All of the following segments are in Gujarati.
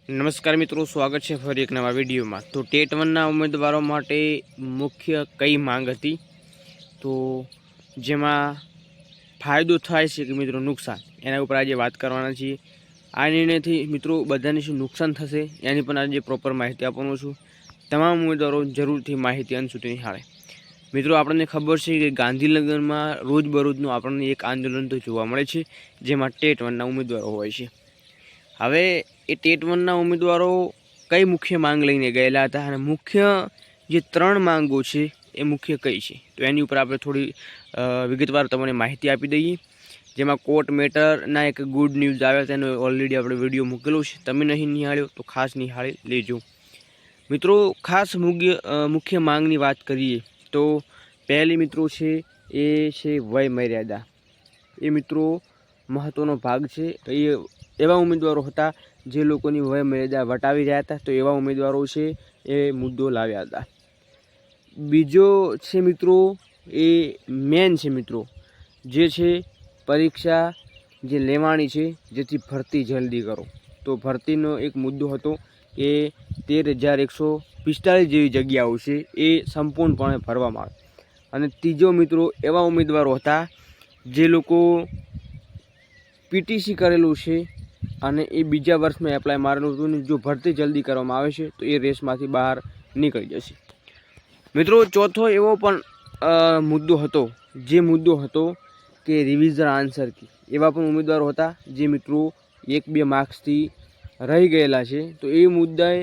નમસ્કાર મિત્રો, સ્વાગત છે ફરી એક નવા વિડીયોમાં। તો ટેટ 1ના ઉમેદવારો માટે મુખ્ય કઈ માંગ હતી, તો જેમાં ફાયદો થાય છે કે મિત્રો નુકસાન, એના ઉપર આજે વાત કરવાના છીએ। આ નિર્ણયથી મિત્રો બધાને શું નુકસાન થશે એની પણ આજે પ્રોપર માહિતી આપવાનો છું। તમામ ઉમેદવારો જરૂરથી માહિતી અંત સુધી નિહાળે। મિત્રો આપણને ખબર છે કે ગાંધીનગરમાં રોજબરોજનું આપણને એક આંદોલન તો જોવા મળે છે, જેમાં ટેટ 1ના ઉમેદવારો હોય છે। હવે એ ટેટ 1ના ઉમેદવારો કઈ મુખ્ય માંગ લઈને ગયેલા હતા અને મુખ્ય જે 3 માંગો છે એ મુખ્ય કઈ છે, તો એની ઉપર આપણે થોડી વિગતવાર તમને માહિતી આપી દઈએ। જેમાં કોર્ટ મેટરના એક ગુડ ન્યૂઝ આવ્યા તેનો ઓલરેડી આપણે વિડીયો મૂકેલો છે, તમે નહીં નિહાળ્યો તો ખાસ નિહાળી લેજો। મિત્રો ખાસ મુખ્ય માંગની વાત કરીએ તો પહેલી મિત્રો છે એ છે વય મર્યાદા। એ મિત્રો મહત્વનો ભાગ છે। તો એ એવા ઉમેદવારો હતા જે લોકોની વય મર્યાદા વટાવી રહ્યા હતા, તો એવા ઉમેદવારો છે એ મુદ્દો લાવ્યા હતા। બીજો છે મિત્રો એ મેન છે મિત્રો, જે છે પરીક્ષા જે લેવાની છે જેથી ભરતી જલ્દી કરો। તો ભરતીનો એક મુદ્દો હતો કે 13,145 જેવી જગ્યાઓ છે એ સંપૂર્ણપણે ભરવામાં આવે। અને ત્રીજો મિત્રો એવા ઉમેદવારો હતા જે લોકો પીટીસી કરેલું છે અને એ બીજા વર્ષમાં એપ્લાય મારેલું હતું ને જો ભરતી જલ્દી કરવામાં આવે છે તો એ રેસમાંથી બહાર નીકળી જશે। મિત્રો ચોથો એવો પણ મુદ્દો હતો, જે મુદ્દો હતો કે રિવિઝન આન્સર કી। એવા પણ ઉમેદવારો હતા જે મિત્રો 1-2 માર્ક્સથી રહી ગયેલા છે, તો એ મુદ્દાએ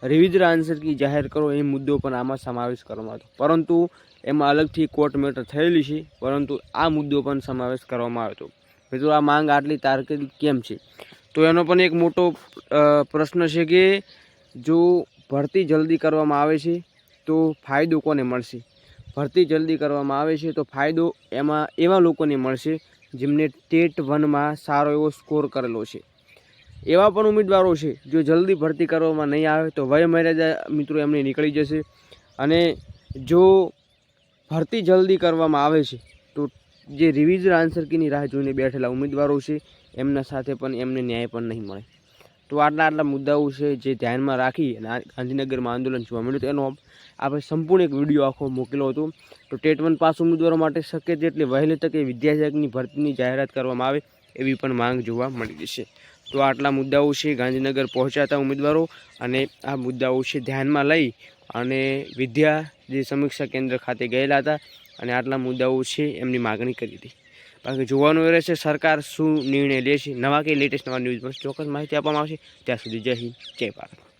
રિવિઝન આન્સર કી જાહેર કરો એ મુદ્દો પણ આમાં સમાવેશ કરવામાં હતો, પરંતુ એમાં અલગથી કોર્ટ મેટર થયેલી છે, પરંતુ આ મુદ્દો પણ સમાવેશ કરવામાં આવ્યો હતો। મિત્રો આ માંગ આટલી તાર્કિક કેમ છે, તો એનો પણ એક મોટો પ્રશ્ન છે કે જો ભરતી જલ્દી કરવામાં આવે છે તો ફાયદો કોને મળશે? ભરતી જલ્દી કરવામાં આવે છે તો ફાયદો એમાં એવા લોકોને મળશે જેમને ટેટ 1માં સારો એવો સ્કોર કરેલો છે। એવા પણ ઉમેદવારો છે જો જલ્દી ભરતી કરવામાં નહીં આવે તો વય મર્યાદા મિત્રો એમની નીકળી જશે, અને જો ભરતી જલ્દી કરવામાં આવે છે તો જે રિવિઝન આન્સર કીની રાહ જોઈને બેઠેલા ઉમેદવારો છે એમના સાથે પણ એમને ન્યાય પણ નહીં મળે। તો આટલા મુદ્દાઓ છે જે ધ્યાનમાં રાખી અને ગાંધીનગરમાં આંદોલન જોવા મળ્યું, તો એનો આપણે સંપૂર્ણ એક વિડીયો આખો મોકલ્યો હતો। તો ટેટ 1 પાસ ઉમેદવારો માટે શક્ય તેટલી વહેલી તકે વિદ્યાશાખની ભરતીની જાહેરાત કરવામાં આવે એવી પણ માંગ જોવા મળી જશે। તો આટલા મુદ્દાઓ છે ગાંધીનગર પહોંચ્યા ઉમેદવારો, અને આ મુદ્દાઓ છે ધ્યાનમાં લઈ અને વિદ્યા જે સમીક્ષા કેન્દ્ર ખાતે ગયેલા હતા અને આટલા મુદ્દાઓ છે એમની માગણી કરી હતી। બાકી જોવાનું એ રહેશે સરકાર શું નિર્ણય લે છે। નવા કે લેટેસ્ટ નવા ન્યૂઝમાં ચોક્કસ માહિતી આપવામાં આવશે। ત્યાં સુધી જય હિન્દ, જય ભારત।